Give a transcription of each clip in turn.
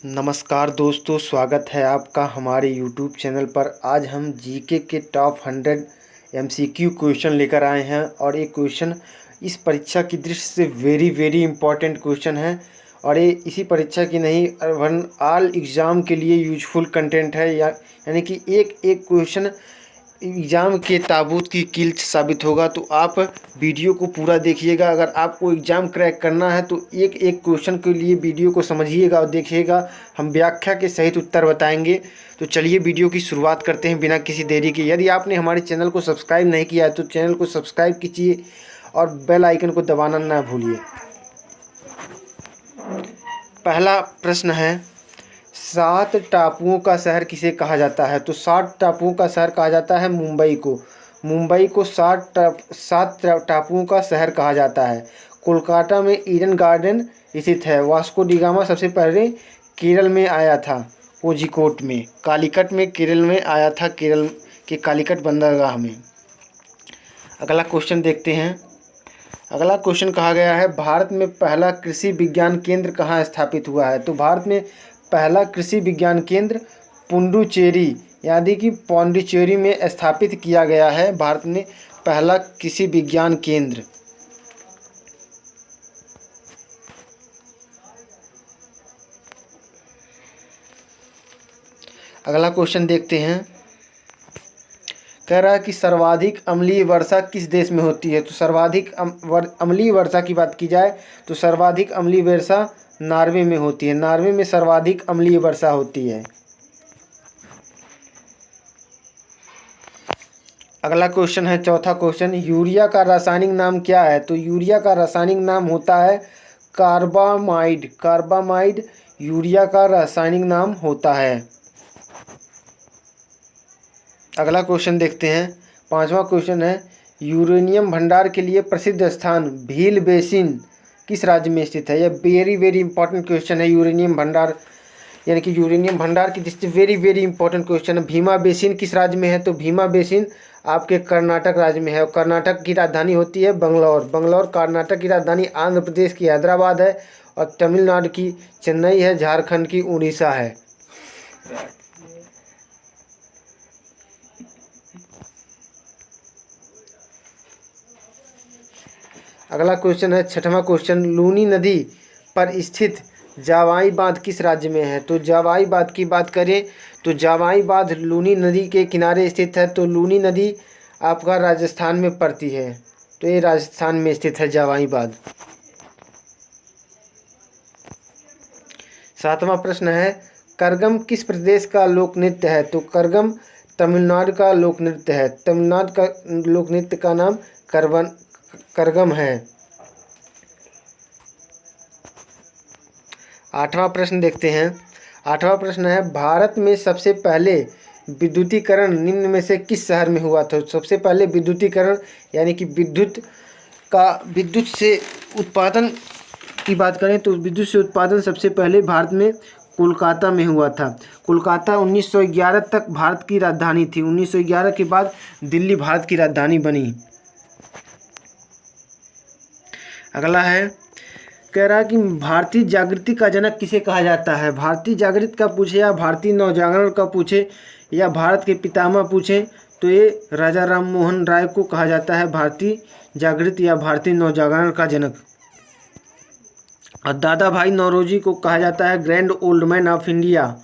नमस्कार दोस्तों, स्वागत है आपका हमारे यूट्यूब चैनल पर। आज हम जीके के टॉप 100 एमसीक्यू क्वेश्चन लेकर आए हैं और ये क्वेश्चन इस परीक्षा की दृष्टि से वेरी इंपॉर्टेंट क्वेश्चन है और ये इसी परीक्षा की नहीं वन ऑल एग्ज़ाम के लिए यूजफुल कंटेंट है। यानी कि एक एक क्वेश्चन एग्ज़ाम के ताबूत की कील साबित होगा। तो आप वीडियो को पूरा देखिएगा। अगर आपको एग्ज़ाम क्रैक करना है तो एक एक क्वेश्चन के लिए वीडियो को समझिएगा और देखिएगा, हम व्याख्या के सहित उत्तर बताएंगे। तो चलिए वीडियो की शुरुआत करते हैं बिना किसी देरी के। यदि आपने हमारे चैनल को सब्सक्राइब नहीं किया है तो चैनल को सब्सक्राइब कीजिए और बेल आइकन को दबाना ना भूलिए। पहला प्रश्न है, 7 टापुओं का शहर किसे कहा जाता है? तो 7 टापुओं का शहर कहा जाता है मुंबई को। मुंबई को 7 टापुओं का शहर कहा जाता है। कोलकाता में ईडन गार्डन स्थित है। वास्को डी गामा सबसे पहले केरल में आया था, कोझिकोड में। कालीकट में केरल में आया था, केरल के कालीकट बंदरगाह में। अगला क्वेश्चन देखते हैं। अगला क्वेश्चन कहा गया है, भारत में पहला कृषि विज्ञान केंद्र कहाँ स्थापित हुआ है? तो भारत में पहला कृषि विज्ञान केंद्र पुडुचेरी यानी कि पौंडीचेरी में स्थापित किया गया है। भारत में पहला कृषि विज्ञान केंद्र। अगला क्वेश्चन देखते हैं। कह रहा है कि सर्वाधिक अम्लीय वर्षा किस देश में होती है? तो सर्वाधिक अम्लीय वर्षा की बात की जाए तो सर्वाधिक अम्लीय वर्षा नॉर्वे में होती है। नॉर्वे में सर्वाधिक अम्लीय वर्षा होती है। अगला क्वेश्चन है, चौथा क्वेश्चन, यूरिया का रासायनिक नाम क्या है? तो यूरिया का रासायनिक नाम होता है कार्बामाइड। कार्बामाइड यूरिया का रासायनिक नाम होता है। अगला क्वेश्चन देखते हैं। पांचवा क्वेश्चन है, यूरेनियम भंडार के लिए प्रसिद्ध स्थान भील बेसिन किस राज्य में स्थित है? यह वेरी इंपॉर्टेंट क्वेश्चन है। यूरेनियम भंडार यानी कि यूरेनियम भंडार की दृष्टि वेरी इंपॉर्टेंट क्वेश्चन है। भीमा बेसिन किस राज्य में है? तो भीमा बेसिन आपके कर्नाटक राज्य में है और कर्नाटक की राजधानी होती है बंगलौर। बंगलौर कर्नाटक की राजधानी, आंध्र प्रदेश की हैदराबाद है और तमिलनाडु की चेन्नई है, झारखंड की उड़ीसा है। अगला क्वेश्चन है, छठवां क्वेश्चन, लूनी नदी पर स्थित जावाई बांध किस राज्य में है? तो जावाई बांध की बात करें तो जावाई बांध लूनी नदी के किनारे स्थित है। तो लूनी नदी आपका राजस्थान में पड़ती है। तो ये राजस्थान में स्थित है जावाई बांध। सातवां प्रश्न है, करगम किस प्रदेश का लोक नृत्य है? तो करगम तमिलनाडु का लोक नृत्य है। तमिलनाडु का लोक नृत्य का नाम करगम है। आठवां प्रश्न देखते हैं। आठवां प्रश्न है, भारत में सबसे पहले विद्युतीकरण निम्न में से किस शहर में हुआ था? सबसे पहले विद्युतीकरण यानी कि विद्युत से उत्पादन की बात करें तो विद्युत से उत्पादन सबसे पहले भारत में कोलकाता में हुआ था। कोलकाता 1911 तक भारत की राजधानी थी। 1911 के बाद दिल्ली भारत की राजधानी बनी। अगला है, कह रहा है कि भारतीय जागृति का जनक किसे कहा जाता है? भारतीय जागृति का पूछे या भारतीय नवजागरण का पूछे या भारत के पितामह पूछे तो ये राजा राम मोहन राय को कहा जाता है भारतीय जागृति या भारतीय नवजागरण का जनक। और दादा भाई नौरोजी को कहा जाता है grand old man of India.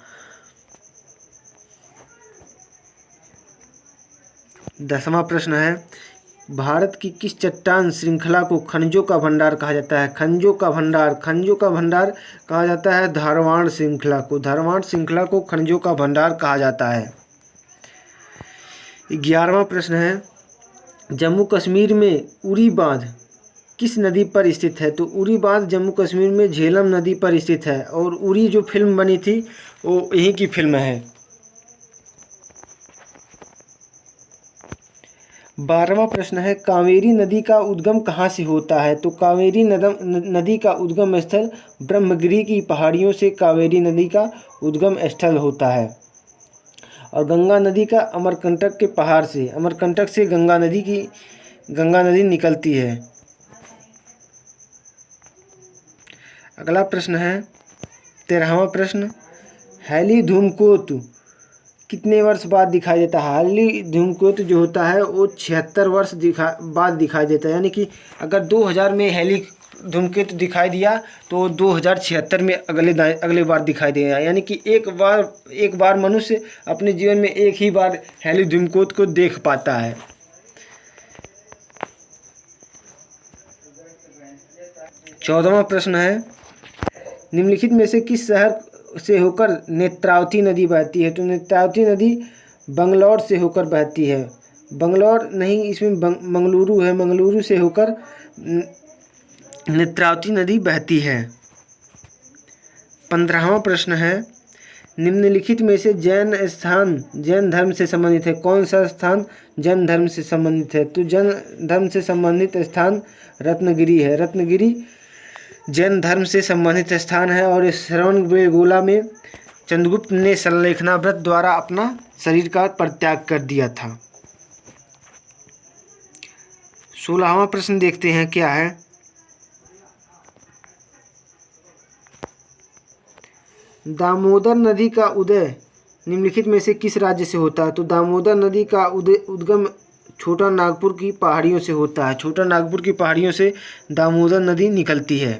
दसवां प्रश्न है, भारत की किस चट्टान श्रृंखला को खनिजों का भंडार कहा जाता है? खनिजों का भंडार कहा जाता है धारवाड़ श्रृंखला को। धारवाड़ श्रृंखला को खनिजों का भंडार कहा जाता है। 11वां प्रश्न है, जम्मू कश्मीर में उरी बांध किस नदी पर स्थित है? तो उरी बांध जम्मू कश्मीर में झेलम नदी पर स्थित है और उरी जो फिल्म बनी थी वो यहीं की फिल्म है। 12वां प्रश्न है, कावेरी नदी का उद्गम कहाँ से होता है? तो कावेरी नदी का उद्गम स्थल ब्रह्मगिरी की पहाड़ियों से कावेरी नदी का उद्गम स्थल होता है। और गंगा नदी का अमरकंटक के पहाड़ से, अमरकंटक से गंगा नदी निकलती है। अगला प्रश्न है 13वां प्रश्न, हैली धूमकेतु कितने वर्ष बाद दिखाई देता है? हैली धूमकेतु जो होता है वो 76 वर्ष बाद दिखाई देता है। यानी कि अगर 2000 में हैली धूमकेतु दिखाई दिया तो 2076 में अगले बार दिखाई देगा। यानी कि एक बार मनुष्य अपने जीवन में एक ही बार हैली धूमकेतु को देख पाता है। 14वां प्रश्न है, निम्नलिखित में से किस शहर से होकर नेत्रावती नदी बहती है? तो नेत्रावती नदी बंगलौर से होकर बहती है। बंगलौर नहीं, इसमें मंगलुरु है। मंगलुरु से होकर नेत्रावती नदी बहती है। 15वां प्रश्न है, निम्नलिखित में से जैन स्थान जैन धर्म से संबंधित है। कौन सा स्थान जैन धर्म से संबंधित है? तो जैन धर्म से संबंधित स्थान रत्नगिरी है। रत्नगिरी जैन धर्म से संबंधित स्थान है और श्रवणबेलगोला में चंद्रगुप्त ने संलेखना व्रत द्वारा अपना शरीर का परित्याग कर दिया था। 16वां प्रश्न देखते हैं क्या है। दामोदर नदी का उदय निम्नलिखित में से किस राज्य से होता है? तो दामोदर नदी का उद्गम छोटा नागपुर की पहाड़ियों से होता है। छोटा नागपुर की पहाड़ियों से दामोदर नदी निकलती है।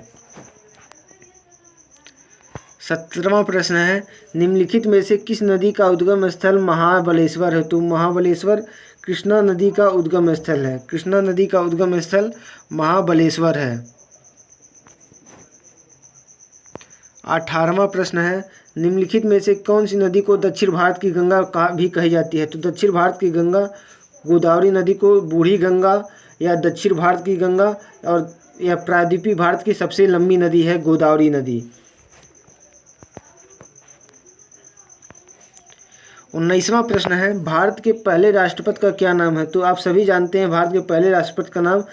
17वां प्रश्न है, निम्नलिखित में से किस नदी का उद्गम स्थल महाबलेश्वर है? तो महाबलेश्वर कृष्णा नदी का उद्गम स्थल है। कृष्णा नदी का उद्गम स्थल महाबलेश्वर है। 18वां प्रश्न है, निम्नलिखित में से कौन सी नदी को दक्षिण भारत की गंगा भी कही जाती है? तो दक्षिण भारत की गंगा गोदावरी नदी को बूढ़ी गंगा या दक्षिण भारत की गंगा और या प्रायद्वीपीय भारत की सबसे लंबी नदी है गोदावरी नदी। 19वां प्रश्न है, भारत के पहले राष्ट्रपति का क्या नाम है? तो आप सभी जानते हैं भारत के पहले राष्ट्रपति का नाम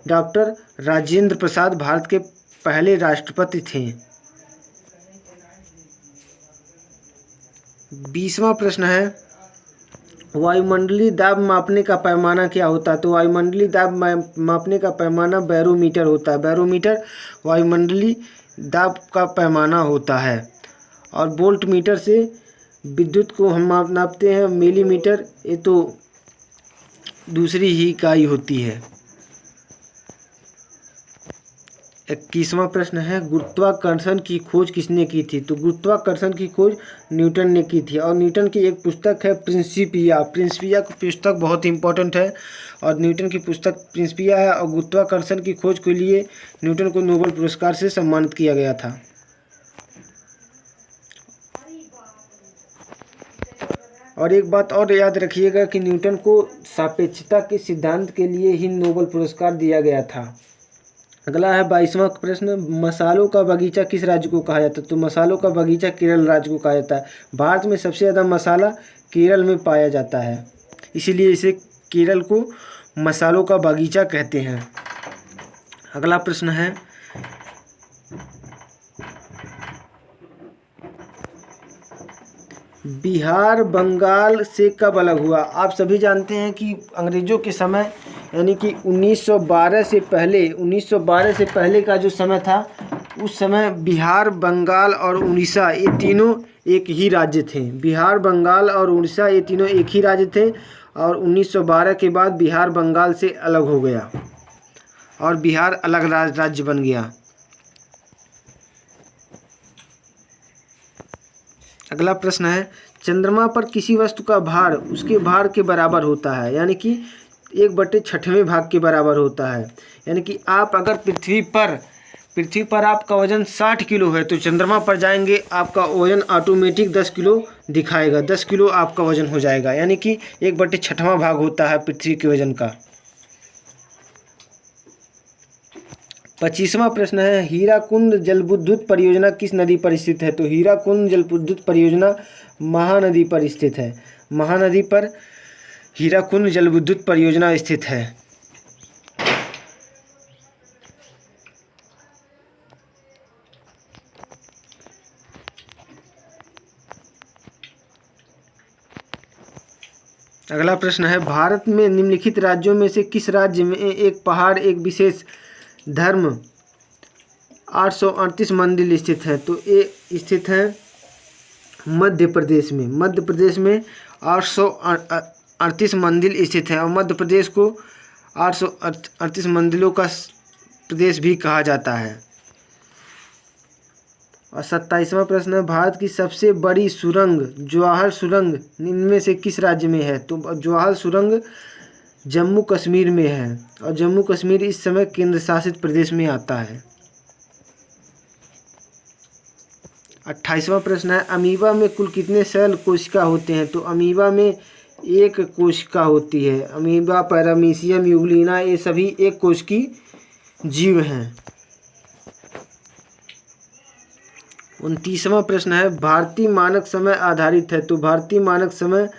डॉक्टर राजेंद्र प्रसाद भारत के पहले राष्ट्रपति थे। 20वां प्रश्न है, वायुमंडलीय दाब मापने का पैमाना क्या होता है? तो वायुमंडलीय दाब मापने का पैमाना बैरोमीटर होता है। बैरोमीटर वायुमंडलीय दाब का पैमाना होता है। और वोल्ट मीटर से विद्युत को हम नापते हैं। मिलीमीटर ये तो दूसरी ही इकाई होती है। 21वां प्रश्न है, गुरुत्वाकर्षण की खोज किसने की थी? तो गुरुत्वाकर्षण की खोज न्यूटन ने की थी। और न्यूटन की एक पुस्तक है प्रिंसिपिया। प्रिंसिपिया की पुस्तक बहुत इंपॉर्टेंट है और न्यूटन की पुस्तक प्रिंसिपिया है। और गुरुत्वाकर्षण की खोज के लिए न्यूटन को नोबेल पुरस्कार से सम्मानित किया गया था। और एक बात और याद रखिएगा कि न्यूटन को सापेक्षता के सिद्धांत के लिए ही नोबेल पुरस्कार दिया गया था। अगला है 22वां प्रश्न, मसालों का बगीचा किस राज्य को कहा जाता है? तो मसालों का बगीचा केरल राज्य को कहा जाता है। भारत में सबसे ज़्यादा मसाला केरल में पाया जाता है, इसीलिए इसे केरल को मसालों का बगीचा कहते हैं। अगला प्रश्न है, बिहार बंगाल से कब अलग हुआ? आप सभी जानते हैं कि अंग्रेज़ों के समय यानी कि 1912 से पहले का जो समय था उस समय बिहार बंगाल और उड़ीसा ये तीनों एक ही राज्य थे। बिहार बंगाल और उड़ीसा ये तीनों एक ही राज्य थे। और 1912 के बाद बिहार बंगाल से अलग हो गया और बिहार अलग राज्य बन गया। अगला प्रश्न है, चंद्रमा पर किसी वस्तु का भार उसके भार के बराबर होता है, यानी कि 1/6 भाग के बराबर होता है। यानी कि आप अगर पृथ्वी पर आपका वजन 60 किलो है तो चंद्रमा पर जाएंगे आपका वजन ऑटोमेटिक 10 किलो दिखाएगा। 10 किलो आपका वजन हो जाएगा, यानी कि 1/6 भाग होता है पृथ्वी के वजन का। 25वां प्रश्न है, हीराकुंड जलविद्युत परियोजना किस नदी पर स्थित है? तो हीराकुंड जलविद्युत परियोजना महानदी पर स्थित है। महानदी पर हीराकुंड जलविद्युत परियोजना स्थित है। अगला प्रश्न है, भारत में निम्नलिखित राज्यों में से किस राज्य में एक पहाड़ एक विशेष धर्म 838 मंदिर स्थित है? तो ये स्थित है मध्य प्रदेश में 838 मंदिर स्थित है और मध्य प्रदेश को 838 मंदिरों का प्रदेश भी कहा जाता है। और 27वां प्रश्न है, भारत की सबसे बड़ी सुरंग जवाहर सुरंग इनमें से किस राज्य में है? तो जवाहर सुरंग जम्मू कश्मीर में है और जम्मू कश्मीर इस समय केंद्र शासित प्रदेश में आता है। 28वां प्रश्न है, अमीबा में कुल कितने सेल कोशिका होते हैं? तो अमीबा में एक कोशिका होती है। अमीबा, पैरामीशियम, यूग्लिना ये सभी एक कोश की जीव हैं। 29वां प्रश्न है, भारतीय मानक समय आधारित है। तो भारतीय मानक समय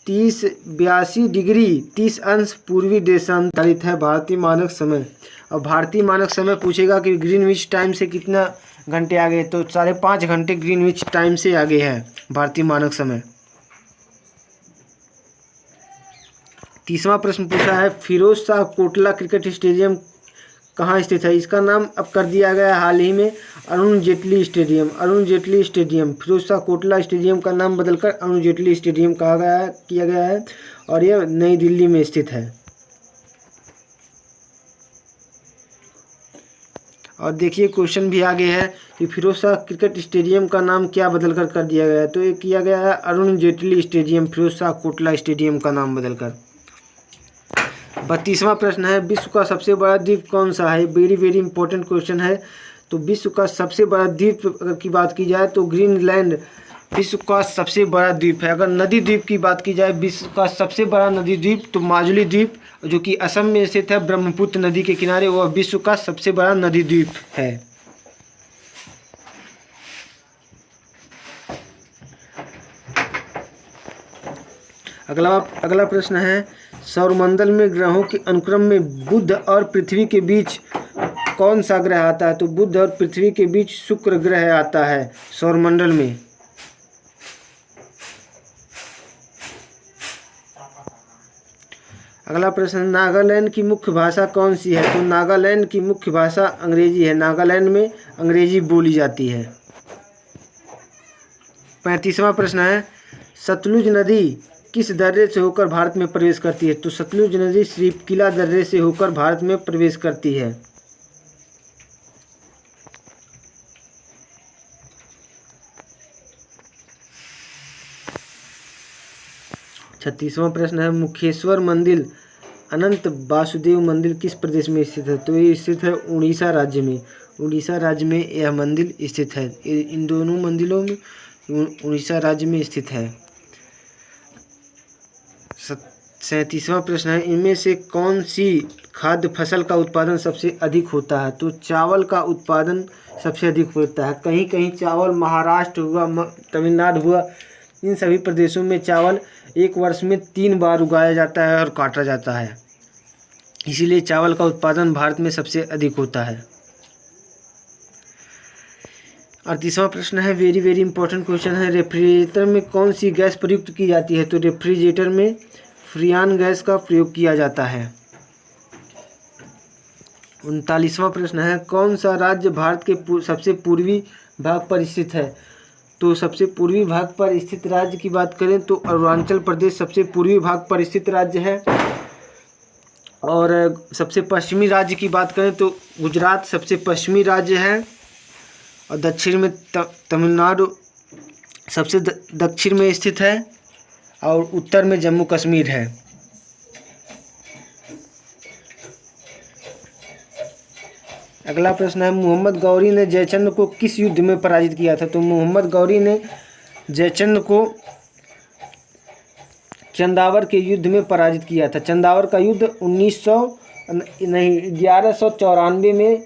82 डिग्री 30 अंश पूर्वी देशांतरित है भारतीय मानक समय। और भारतीय मानक समय पूछेगा कि ग्रीनविच टाइम से कितना घंटे आगे, तो 5.5 घंटे ग्रीनविच टाइम से आगे है भारतीय मानक समय। 30वां प्रश्न पूछा है, फिरोज शाह कोटला क्रिकेट स्टेडियम कहाँ स्थित है? इसका नाम अब कर दिया गया हाल ही में अरुण जेटली स्टेडियम। फिरोज शाह कोटला स्टेडियम का नाम बदलकर अरुण जेटली स्टेडियम किया गया है और यह नई दिल्ली में स्थित है। और देखिए क्वेश्चन भी आगे है कि फिरोज शाह क्रिकेट स्टेडियम का नाम क्या बदलकर कर दिया गया है? तो ये किया गया है अरुण जेटली स्टेडियम, फिरोज शाह कोटला स्टेडियम का नाम बदलकर। 32वां प्रश्न है, विश्व का सबसे बड़ा द्वीप कौन सा है? वेरी इंपॉर्टेंट क्वेश्चन है। तो विश्व का सबसे बड़ा द्वीप की बात की जाए तो ग्रीनलैंड विश्व का सबसे बड़ा द्वीप है। अगर नदी द्वीप की बात की जाए विश्व का सबसे बड़ा नदी द्वीप तो माजुली द्वीप जो कि असम में स्थित है ब्रह्मपुत्र नदी के किनारे, वह विश्व का सबसे बड़ा नदी द्वीप है। अगला प्रश्न है, सौरमंडल में ग्रहों के अनुक्रम में बुध और पृथ्वी के बीच कौन सा ग्रह आता है? तो बुध और पृथ्वी के बीच शुक्र ग्रह आता है सौरमंडल में। अगला प्रश्न, नागालैंड की मुख्य भाषा कौन सी है? तो नागालैंड की मुख्य भाषा अंग्रेजी है। नागालैंड में अंग्रेजी बोली जाती है। 35वां प्रश्न है, सतलुज नदी किस दर्रे से होकर भारत में प्रवेश करती है? तो सतलुज नदी श्रीपकिला दर्रे से होकर भारत में प्रवेश करती है। 36वां प्रश्न है, मुखेश्वर मंदिर अनंत वासुदेव मंदिर किस प्रदेश में स्थित है? तो ये स्थित है उड़ीसा राज्य में। उड़ीसा राज्य में यह मंदिर स्थित है। इन दोनों मंदिरों में उड़ीसा राज्य में स्थित है। 37वां प्रश्न है, इनमें से कौन सी खाद्य फसल का उत्पादन सबसे अधिक होता है? तो चावल का उत्पादन सबसे अधिक होता है। कहीं कहीं चावल, महाराष्ट्र हुआ, तमिलनाडु हुआ, इन सभी प्रदेशों में चावल एक वर्ष में 3 बार उगाया जाता है और काटा जाता है, इसीलिए चावल का उत्पादन भारत में सबसे अधिक होता है। 38वां प्रश्न है, वेरी इंपॉर्टेंट क्वेश्चन है, रेफ्रिजरेटर में कौन सी गैस प्रयुक्त की जाती है? तो रेफ्रिजरेटर में फ्रियान गैस का प्रयोग किया जाता है। 39वां प्रश्न है, कौन सा राज्य भारत के सबसे पूर्वी भाग पर स्थित है? तो सबसे पूर्वी भाग पर स्थित राज्य की बात करें तो अरुणाचल प्रदेश सबसे पूर्वी भाग पर स्थित राज्य है। और सबसे पश्चिमी राज्य की बात करें तो गुजरात सबसे पश्चिमी राज्य है। और दक्षिण में तमिलनाडु सबसे दक्षिण में स्थित है और उत्तर में जम्मू कश्मीर है। अगला प्रश्न है, मोहम्मद गौरी ने जयचंद को किस युद्ध में पराजित किया था? तो मोहम्मद गौरी ने जयचंद को चंदावर के युद्ध में पराजित किया था। चंदावर का युद्ध 1194 में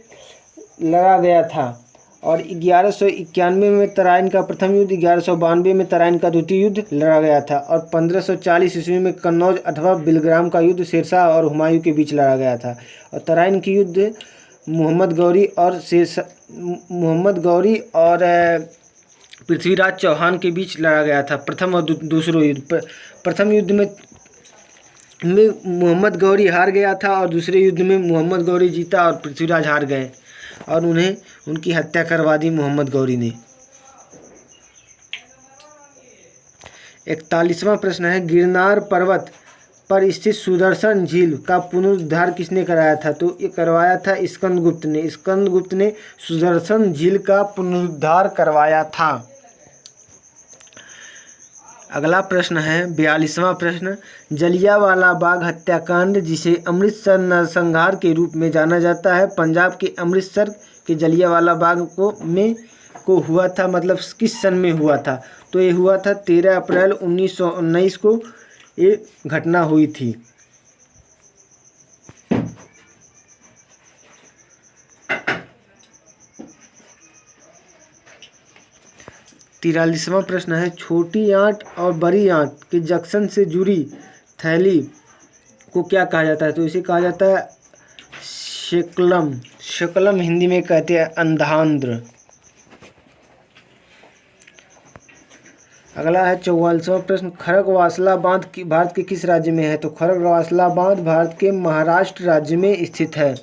लड़ा गया था और 1191 में तराइन का प्रथम युद्ध, 1192 में तराइन का द्वितीय युद्ध लड़ा गया था और 1540 ईस्वी में कन्नौज अथवा बिलग्राम का युद्ध शेरशाह और हुमायूं के बीच लड़ा गया था। और तराइन की युद्ध मोहम्मद गौरी और पृथ्वीराज चौहान के बीच लड़ा गया था। प्रथम और दूसरा युद्ध, प्रथम युद्ध में मोहम्मद गौरी हार गया था और दूसरे युद्ध में मोहम्मद गौरी जीता और पृथ्वीराज हार गए और उन्हें उनकी हत्या करवा दी मोहम्मद गौरी ने। 41वां प्रश्न है, गिरनार पर्वत पर स्थित सुदर्शन झील का पुनरुद्धार किसने कराया था? तो ये करवाया था स्कंदगुप्त ने। स्कंदगुप्त ने सुदर्शन झील का पुनरुद्धार करवाया था। अगला प्रश्न है 42वां प्रश्न, जलियांवाला बाग हत्याकांड जिसे अमृतसर नरसंहार के रूप में जाना जाता है, पंजाब के अमृतसर के जलियांवाला बाग को हुआ था, मतलब किस सन में हुआ था? तो ये हुआ था 13 अप्रैल 1919 को ये घटना हुई थी। तिरालीसवां प्रश्न है, छोटी आंत और बड़ी आंत के जंक्शन से जुड़ी थैली को क्या कहा जाता है? तो इसे कहा जाता है शेकलम। शेकलम हिंदी में कहते हैं अंधांध्र। अगला है 44वां प्रश्न, खड़गवासला बांध भारत के किस राज्य में है? तो खड़गवासला बांध भारत के महाराष्ट्र राज्य में स्थित है।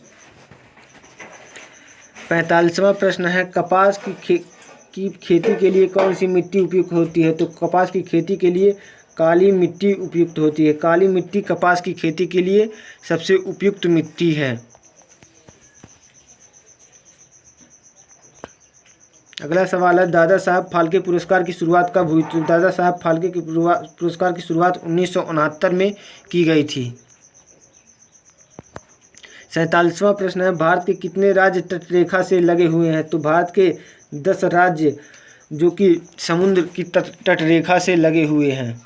45वां प्रश्न है, कपास की खेती के लिए कौन सी मिट्टी उपयुक्त होती है? तो कपास की खेती के लिए काली मिट्टी उपयुक्त होती है। काली मिट्टी कपास की खेती के लिए सबसे उपयुक्त मिट्टी है। अगला सवाल है, दादा साहब फाल्के पुरस्कार की शुरुआत कब हुई? तो दादा साहब फाल्के की पुरस्कार की शुरुआत 1969 में की गई थी। 47वां प्रश्न है, भारत के कितने राज्य तटरेखा से लगे हुए हैं? तो भारत के 10 राज्य जो कि समुद्र की तटरेखा से लगे हुए हैं।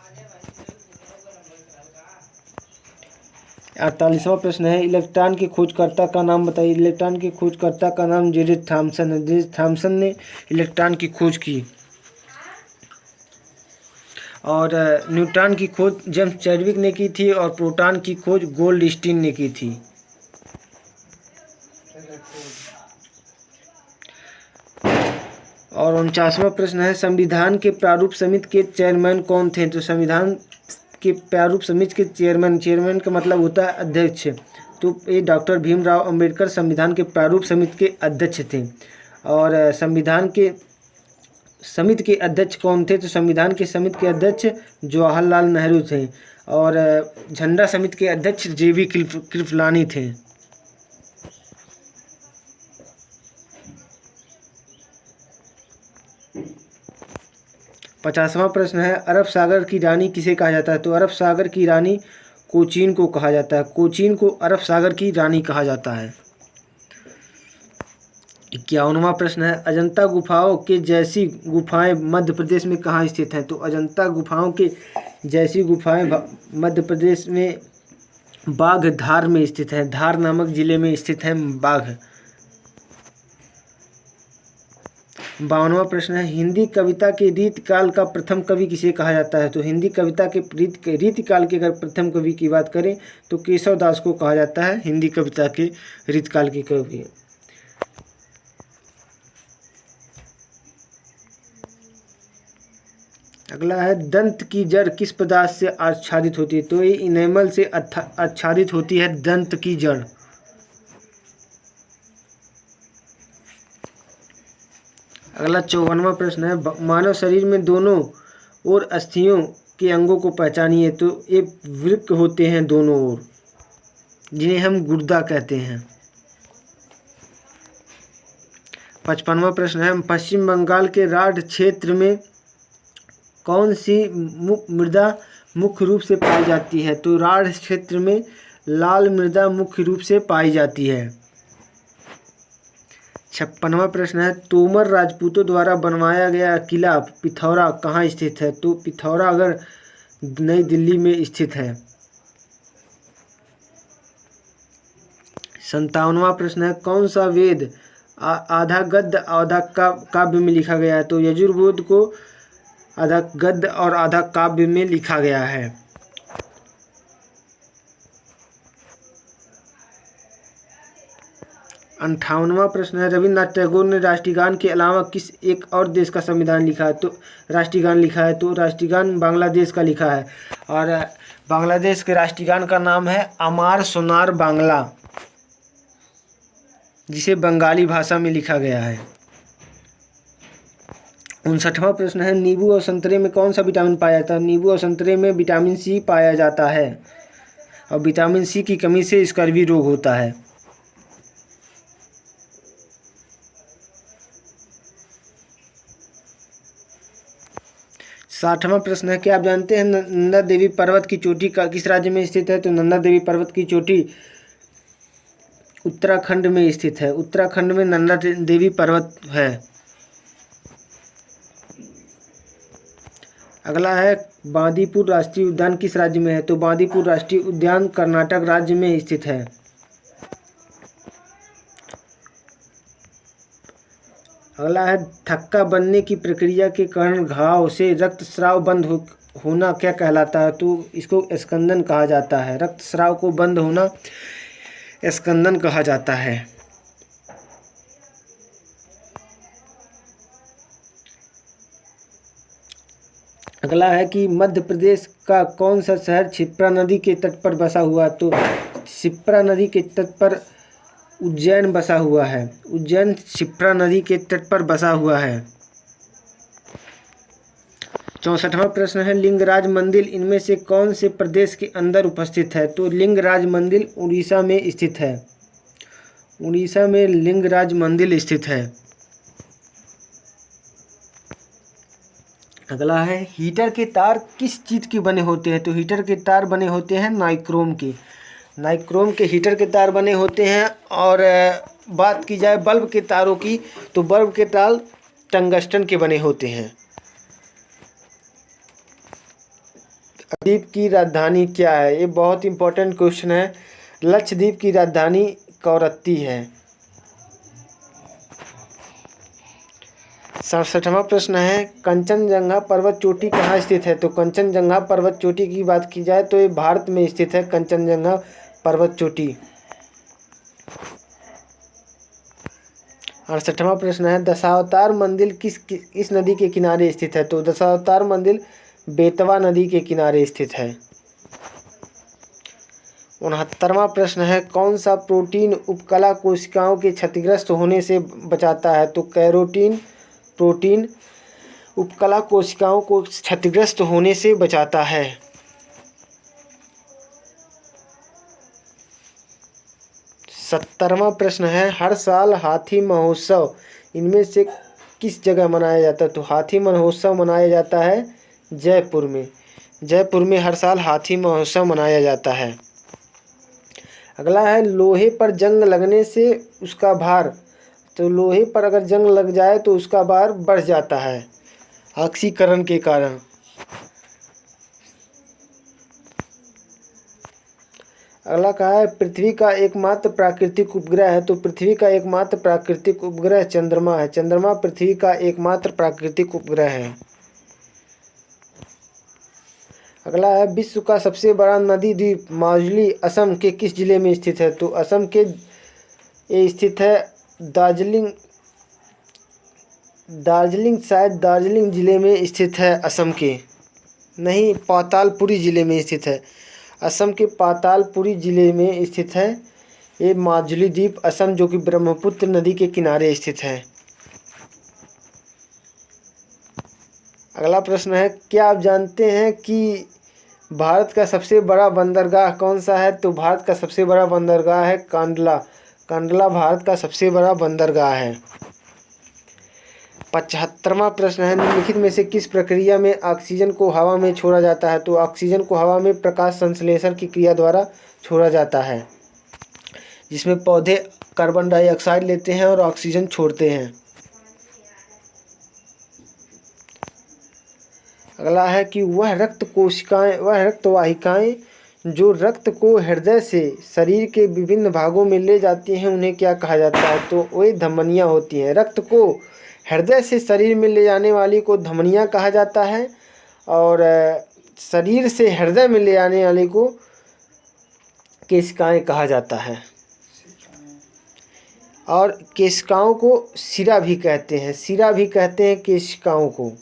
48वां प्रश्न है, इलेक्ट्रॉन के खोजकर्ता का नाम बताइए। इलेक्ट्रॉन के खोजकर्ता का नाम जेम्स थॉमसन है। जेम्स थॉमसन ने इलेक्ट्रॉन की खोज की। और न्यूट्रॉन की खोज जेम्स चैडविक ने की थी और प्रोटॉन की खोज गोल्डस्टीन ने की थी। और 49वां प्रश्न है, संविधान के प्रारूप समिति के चेयरमैन कौन थे? तो संविधान के प्रारूप समिति के चेयरमैन का मतलब होता है अध्यक्ष। तो ये डॉक्टर भीमराव अंबेडकर संविधान के प्रारूप समिति के अध्यक्ष थे। और संविधान के समिति के अध्यक्ष कौन थे? तो संविधान के समिति के अध्यक्ष जवाहरलाल नेहरू थे। और झंडा समिति के अध्यक्ष JB कृपलानी थे। पचासवां प्रश्न है, अरब सागर की रानी किसे कहा जाता है? तो अरब सागर की रानी कोचीन को कहा जाता है। कोचीन को अरब सागर की रानी कहा जाता है। 51वां प्रश्न है, अजंता गुफाओं के जैसी गुफाएं मध्य प्रदेश में कहाँ स्थित हैं? तो अजंता गुफाओं के जैसी गुफाएं मध्य प्रदेश में बाघधार में स्थित है। धार नामक जिले में स्थित है बाघ। 52वां प्रश्न है, हिंदी कविता के रीतिकाल का प्रथम कवि किसे कहा जाता है? तो हिंदी कविता के रीतिकाल के अगर प्रथम कवि की बात करें तो केशव दास को कहा जाता है हिंदी कविता के रीतिकाल के कवि। अगला है, दंत की जड़ किस पदार्थ से आच्छादित होती है? तो ये इनेमल से आच्छादित होती है दंत की जड़। अगला 54वां प्रश्न है, मानव शरीर में दोनों ओर अस्थियों के अंगों को पहचानिए। तो ये वृक्क होते हैं दोनों ओर, जिन्हें हम गुर्दा कहते हैं। 55वां प्रश्न है, पश्चिम बंगाल के राढ़ क्षेत्र में कौन सी मृदा मुख्य रूप से पाई जाती है? तो राढ़ क्षेत्र में लाल मृदा मुख्य रूप से पाई जाती है। 56वां प्रश्न है, तोमर राजपूतों द्वारा बनवाया गया किला पिथौरा कहाँ स्थित है? तो पिथौरागढ़ नई दिल्ली में स्थित है। 57वां प्रश्न है, कौन सा वेद आधा गद्य आधा काव्य में लिखा गया है? तो यजुर्वेद को आधा गद्य और आधा काव्य में लिखा गया है। 58वां प्रश्न है, रविन्द्रनाथ टैगोर ने राष्ट्रगान के अलावा किस एक और देश का संविधान लिखा है? तो राष्ट्रगान लिखा है। तो राष्ट्रगान बांग्लादेश का लिखा है। और बांग्लादेश के राष्ट्रगान का नाम है अमार सोनार बांग्ला, जिसे बंगाली भाषा में लिखा गया है। 59वां प्रश्न है, नींबू और संतरे में कौन सा विटामिन पाया जाता है? नींबू और संतरे में विटामिन सी पाया जाता है और विटामिन सी की कमी से स्कर्वी रोग होता है। 60वां प्रश्न है, क्या आप जानते हैं नंदा देवी पर्वत की चोटी का किस राज्य में स्थित है? तो नंदा देवी पर्वत की चोटी उत्तराखंड में स्थित है। उत्तराखंड में नंदा देवी पर्वत है। अगला है, बांदीपुर राष्ट्रीय उद्यान किस राज्य में है? तो बांदीपुर राष्ट्रीय उद्यान कर्नाटक राज्य में स्थित है। अगला है, थक्का बनने की प्रक्रिया के कारण घाव से रक्तस्राव बंद होना क्या कहलाता है? तो इसको स्कंदन कहा जाता है। रक्तस्राव को बंद होना स्कंदन कहा जाता है। अगला है कि मध्य प्रदेश का कौन सा शहर क्षिप्रा नदी के तट पर बसा हुआ है? तो क्षिप्रा नदी के तट पर उज्जैन बसा हुआ है। उज्जैन क्षिप्रा नदी के तट पर बसा हुआ है। 64वां प्रश्न है, लिंगराज मंदिर इनमें से कौन से प्रदेश के अंदर उपस्थित है? तो लिंगराज मंदिर उड़ीसा में स्थित है। उड़ीसा में लिंगराज मंदिर स्थित है। अगला है, हीटर के तार किस चीज़ के बने होते हैं? तो हीटर के तार बने होते हैं नाइक्रोम के। नाइक्रोम के हीटर के तार बने होते हैं। और बात की जाए बल्ब के तारों की, तो बल्ब के तार टंगस्टन के बने होते हैं। लक्षद्वीप की राजधानी क्या है? ये बहुत इंपॉर्टेंट क्वेश्चन है। लक्षद्वीप की राजधानी कवरत्ती है। 67वां प्रश्न है, कंचनजंगा पर्वत चोटी कहाँ स्थित है? तो कंचनजंगा पर्वत चोटी की बात की जाए तो ये भारत में स्थित है। कंचनजंगा पर्वत चोटी। 68वां प्रश्न है, दशावतार मंदिर किस नदी के किनारे स्थित है? तो दशावतार मंदिर बेतवा नदी के किनारे स्थित है। 69वां प्रश्न है, कौन सा प्रोटीन उपकला कोशिकाओं के क्षतिग्रस्त होने से बचाता है? तो कैरोटीन प्रोटीन उपकला कोशिकाओं को क्षतिग्रस्त होने से बचाता है। 70वां प्रश्न है, हर साल हाथी महोत्सव इनमें से किस जगह मनाया जाता है? तो हाथी महोत्सव मनाया जाता है जयपुर में। जयपुर में हर साल हाथी महोत्सव मनाया जाता है। अगला है, लोहे पर जंग लगने से उसका भार। तो लोहे पर अगर जंग लग जाए तो उसका भार बढ़ जाता है ऑक्सीकरण के कारण। अगला कहा है, पृथ्वी का एकमात्र प्राकृतिक उपग्रह है। तो पृथ्वी का एकमात्र प्राकृतिक उपग्रह चंद्रमा है। चंद्रमा पृथ्वी का एकमात्र प्राकृतिक उपग्रह है। अगला है, विश्व का सबसे बड़ा नदी द्वीप माजुली असम के किस जिले में स्थित है? तो असम के ये स्थित है दार्जिलिंग शायद दार्जिलिंग जिले में स्थित है। असम के नहीं, पातालपुरी जिले में स्थित है। असम के पातालपुरी जिले में स्थित है ये माजुली द्वीप असम, जो कि ब्रह्मपुत्र नदी के किनारे स्थित है। अगला प्रश्न है, क्या आप जानते हैं कि भारत का सबसे बड़ा बंदरगाह कौन सा है? तो भारत का सबसे बड़ा बंदरगाह है कांडला। कांडला भारत का सबसे बड़ा बंदरगाह है। 75वां प्रश्न है, निम्नलिखित में से किस प्रक्रिया में ऑक्सीजन को हवा में छोड़ा जाता है? तो ऑक्सीजन को हवा में प्रकाश संश्लेषण की क्रिया द्वारा छोड़ा जाता है, जिसमें पौधे कार्बन डाइऑक्साइड लेते हैं और ऑक्सीजन छोड़ते हैं। अगला है कि वह रक्त वाहिकाएं जो रक्त को हृदय से शरीर के विभिन्न भागों में ले जाती हैं उन्हें क्या कहा जाता है? तो वे धमनियाँ होती हैं। रक्त को हृदय से शरीर में ले जाने वाली को धमनियाँ कहा जाता है और शरीर से हृदय में ले जाने वाले को केशिकाएं कहा जाता है। और केशिकाओं को शिरा भी कहते हैं। शिरा भी कहते हैं केशिकाओं को।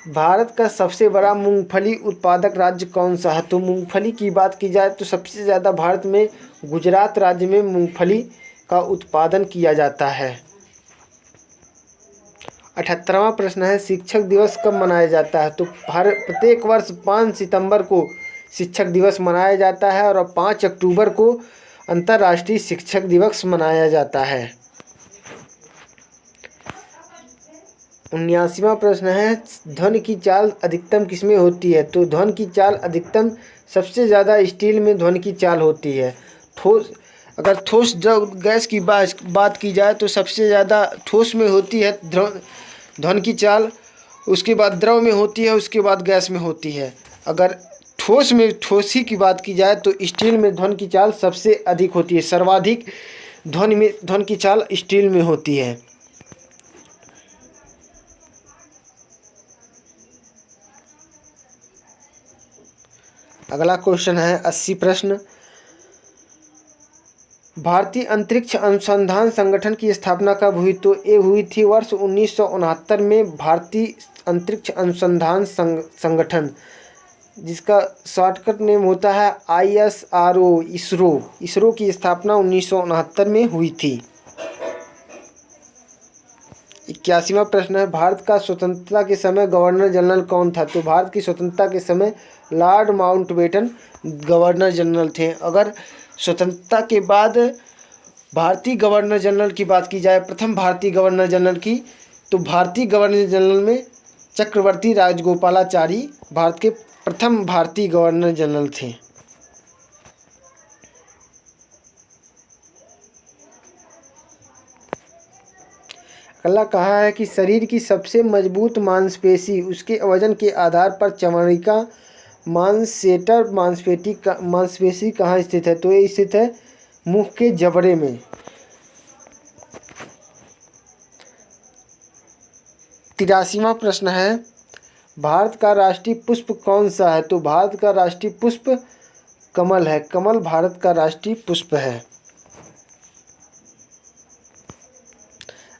भारत का सबसे बड़ा मूंगफली उत्पादक राज्य कौन सा है? तो मूंगफली की बात की जाए तो सबसे ज़्यादा भारत में गुजरात राज्य में मूंगफली का उत्पादन किया जाता है। 78वां प्रश्न है, शिक्षक दिवस कब मनाया जाता है? तो प्रत्येक वर्ष 5 सितंबर को शिक्षक दिवस मनाया जाता है और 5 अक्टूबर को अंतर्राष्ट्रीय शिक्षक दिवस मनाया जाता है। 79वां प्रश्न है, ध्वनि की चाल अधिकतम किसमें होती है? तो ध्वनि की चाल अधिकतम सबसे ज़्यादा स्टील में ध्वनि की चाल होती है। अगर ठोस द्रव गैस की बात की जाए तो सबसे ज़्यादा ठोस में होती है ध्वनि की चाल, उसके बाद द्रव में होती है, उसके बाद गैस में होती है। अगर ठोस ही की बात की जाए तो स्टील में ध्वनि की चाल सबसे अधिक होती है। सर्वाधिक ध्वनि की चाल स्टील में होती है। अगला क्वेश्चन है 80 प्रश्न, भारतीय अंतरिक्ष अनुसंधान संगठन की स्थापना कब हुई? तो ये हुई थी वर्ष 1969 में। भारतीय अंतरिक्ष अनुसंधान संगठन, जिसका शॉर्टकट नेम होता है ISRO, इसरो की स्थापना 1969 में हुई थी। 81वां प्रश्न है, भारत का स्वतंत्रता के समय गवर्नर जनरल कौन था? तो भारत की स्वतंत्रता के समय लॉर्ड माउंटबेटन गवर्नर जनरल थे। अगर स्वतंत्रता के बाद भारतीय गवर्नर जनरल की बात की जाए, प्रथम भारतीय गवर्नर जनरल की, तो भारतीय गवर्नर जनरल में चक्रवर्ती राजगोपालाचारी भारत के प्रथम भारतीय गवर्नर जनरल थे। अगला कहा है कि शरीर की सबसे मजबूत मांसपेशी उसके वजन के आधार पर चमड़िका मांसेटर मांसपेशी कहाँ स्थित है? तो ये स्थित है मुख के जबड़े में। 83वां प्रश्न है, भारत का राष्ट्रीय पुष्प कौन सा है? तो भारत का राष्ट्रीय पुष्प कमल है। कमल भारत का राष्ट्रीय पुष्प है।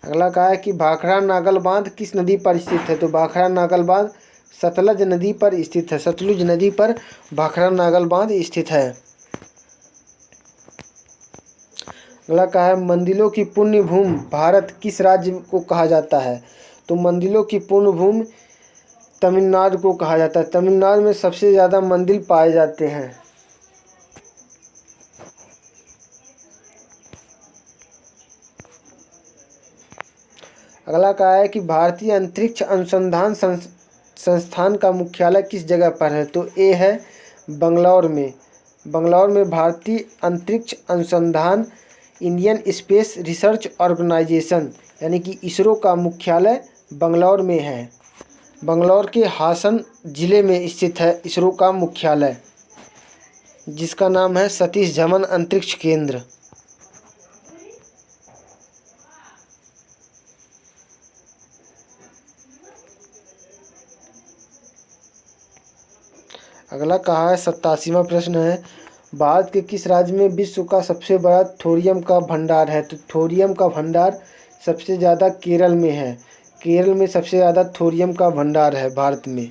अगला कहा है कि भाखड़ा नागल बांध किस नदी पर स्थित है? तो भाखड़ा नागल बांध सतलज नदी पर स्थित है। सतलुज नदी पर भाखड़ा नागल बांध स्थित है। अगला कहा है, मंदिरों की पुण्य भूमि भारत किस राज्य को कहा जाता है? तो मंदिरों की पुण्य भूमि तमिलनाडु को कहा जाता है। तमिलनाडु में सबसे ज़्यादा मंदिर पाए जाते हैं। अगला कहा है कि भारतीय अंतरिक्ष अनुसंधान संस्थान का मुख्यालय किस जगह पर है? तो ये है बंगलौर में। बंगलौर में भारतीय अंतरिक्ष अनुसंधान इंडियन स्पेस रिसर्च ऑर्गेनाइजेशन यानी कि इसरो का मुख्यालय बंगलौर में है। बंगलौर के हासन जिले में स्थित है इसरो का मुख्यालय, जिसका नाम है सतीश धवन अंतरिक्ष केंद्र। अगला कहा है 87वां प्रश्न है, भारत के किस राज्य में विश्व का सबसे बड़ा थोरियम का भंडार है? तो थोरियम का भंडार सबसे ज़्यादा केरल में है। केरल में सबसे ज़्यादा थोरियम का भंडार है भारत में।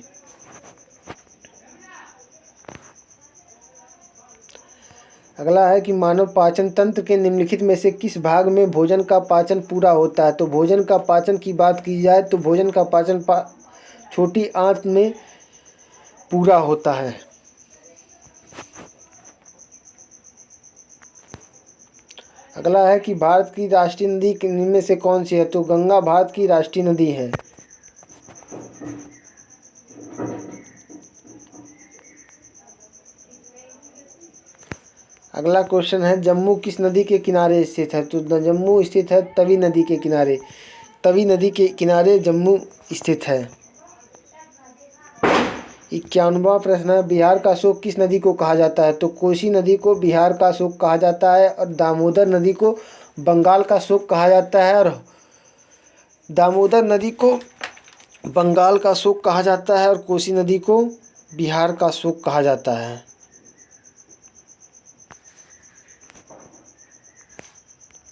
अगला है कि मानव पाचन तंत्र के निम्नलिखित में से किस भाग में भोजन का पाचन पूरा होता है? तो भोजन का पाचन की बात की जाए तो भोजन का पाचन छोटी आंत में पूरा होता है। अगला है कि भारत की राष्ट्रीय नदी निम्न में से कौन सी है? तो गंगा भारत की राष्ट्रीय नदी है। अगला क्वेश्चन है, जम्मू किस नदी के किनारे स्थित है? तो जम्मू स्थित है तवी नदी के किनारे। तवी नदी के किनारे जम्मू स्थित है। 91वां प्रश्न है, बिहार का अशोक किस नदी को कहा जाता है? तो कोसी नदी को बिहार का अशोक कहा जाता है और दामोदर नदी को बंगाल का अशोक कहा जाता है। और दामोदर नदी को बंगाल का अशोक कहा जाता है और कोसी नदी को बिहार का अशोक कहा जाता है।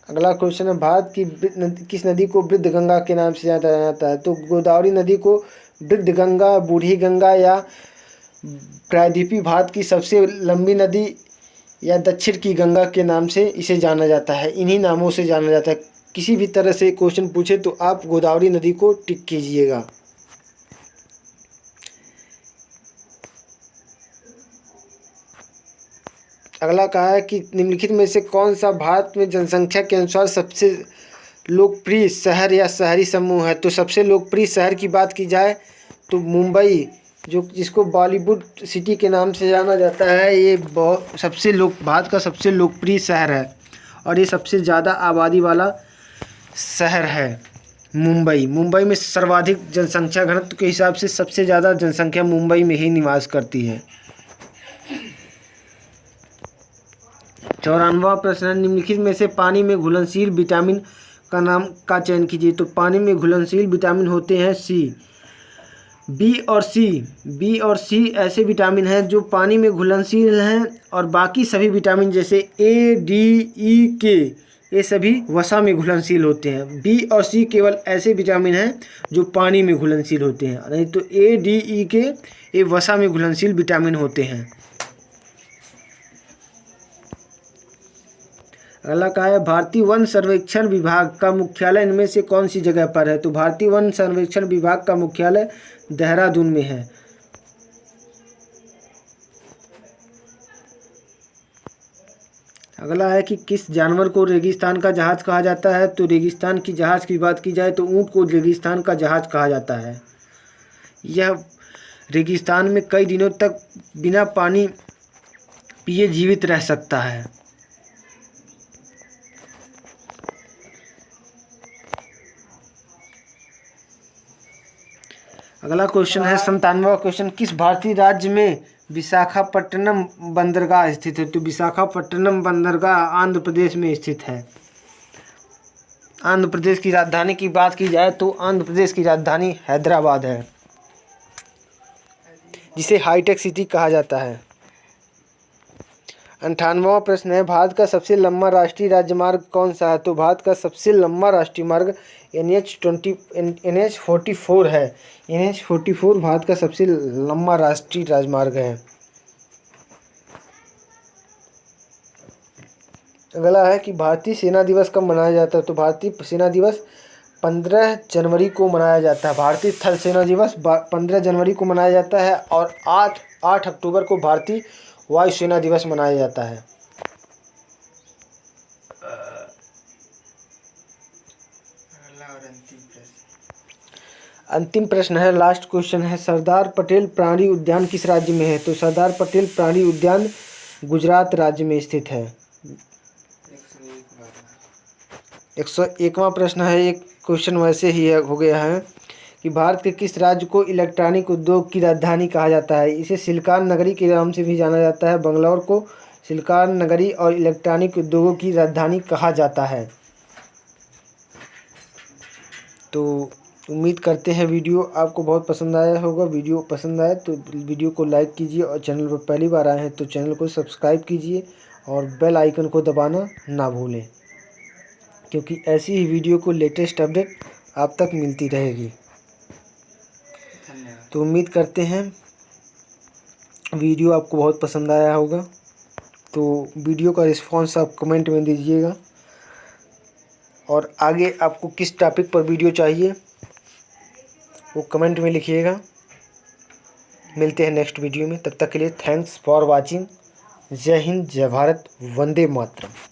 अगला क्वेश्चन है, भारत की किस नदी को वृद्ध गंगा के नाम से जाना जाता है? तो गोदावरी नदी को वृद्ध गंगा, बूढ़ी गंगा या प्रायद्वीपीय भारत की सबसे लंबी नदी या दक्षिण की गंगा के नाम से इसे जाना जाता है। इन्हीं नामों से जाना जाता है। किसी भी तरह से क्वेश्चन पूछे तो आप गोदावरी नदी को टिक कीजिएगा। अगला कहा है कि निम्नलिखित में से कौन सा भारत में जनसंख्या के अनुसार सबसे लोकप्रिय शहर या शहरी समूह है। तो सबसे लोकप्रिय शहर की बात की जाए तो मुंबई, जो जिसको बॉलीवुड सिटी के नाम से जाना जाता है, ये भारत का सबसे लोकप्रिय शहर है और ये सबसे ज़्यादा आबादी वाला शहर है। मुंबई में सर्वाधिक जनसंख्या घनत्व के हिसाब से सबसे ज़्यादा जनसंख्या मुंबई में ही निवास करती है। 94वां प्रश्न है, निम्नलिखित में से पानी में घुलनशील विटामिन का नाम का चयन कीजिए। तो पानी में घुलनशील विटामिन होते हैं बी और सी ऐसे विटामिन हैं जो पानी में घुलनशील हैं और बाकी सभी विटामिन जैसे ए, डी, ई, के ये सभी वसा में घुलनशील होते हैं। बी और सी केवल ऐसे विटामिन हैं जो पानी में घुलनशील होते हैं, नहीं तो ए, डी, ई, के ये वसा में घुलनशील विटामिन होते हैं। अगला कहा है, भारतीय वन सर्वेक्षण विभाग का मुख्यालय इनमें से कौन सी जगह पर है। तो भारतीय वन सर्वेक्षण विभाग का मुख्यालय देहरादून में है। अगला है कि किस जानवर को रेगिस्तान का जहाज कहा जाता है। तो रेगिस्तान की जहाज की बात की जाए तो ऊंट को रेगिस्तान का जहाज कहा जाता है। यह रेगिस्तान में कई दिनों तक बिना पानी पिए जीवित रह सकता है। अगला क्वेश्चन है 97वां क्वेश्चन, किस भारतीय राज्य में विशाखापट्टनम बंदरगाह स्थित है। तो विशाखापट्टनम बंदरगाह आंध्र प्रदेश में स्थित है। आंध्र प्रदेश की राजधानी की बात की जाए तो आंध्र प्रदेश की राजधानी हैदराबाद है, जिसे हाईटेक सिटी कहा जाता है। 98वां प्रश्न है, भारत का सबसे लंबा राष्ट्रीय राजमार्ग कौन सा है। तो भारत का सबसे लंबा राष्ट्रीय मार्ग NH44 है। NH44 भारत का सबसे लंबा राष्ट्रीय राजमार्ग है। अगला है कि भारतीय सेना दिवस कब मनाया जाता है। तो भारतीय सेना दिवस 15 जनवरी को मनाया जाता है। भारतीय थल सेना दिवस 15 जनवरी को मनाया जाता है और 8 अक्टूबर को भारतीय वायुसेना दिवस मनाया जाता है। अंतिम प्रश्न है, लास्ट क्वेश्चन है, सरदार पटेल प्राणी उद्यान किस राज्य में है। तो सरदार पटेल प्राणी उद्यान गुजरात राज्य में स्थित है। 101वां प्रश्न है, एक क्वेश्चन वैसे ही हो गया है कि भारत के किस राज्य को इलेक्ट्रॉनिक उद्योग की राजधानी कहा जाता है। इसे सिलिकॉन नगरी के नाम से भी जाना जाता है। बंगलौर को सिलिकॉन नगरी और इलेक्ट्रॉनिक उद्योगों की राजधानी कहा जाता है। तो उम्मीद करते हैं वीडियो आपको बहुत पसंद आया होगा। वीडियो पसंद आए तो वीडियो को लाइक कीजिए और चैनल पर पहली बार आए हैं तो चैनल को सब्सक्राइब कीजिए और बेल आइकन को दबाना ना भूलें, क्योंकि ऐसी ही वीडियो को लेटेस्ट अपडेट आप तक मिलती रहेगी। तो उम्मीद करते हैं वीडियो आपको बहुत पसंद आया होगा। तो वीडियो का रिस्पांस आप कमेंट में दीजिएगा और आगे आपको किस टॉपिक पर वीडियो चाहिए वो कमेंट में लिखिएगा। मिलते हैं नेक्स्ट वीडियो में, तब तक के लिए थैंक्स फॉर वाचिंग। जय हिंद, जय भारत, वंदे मातरम।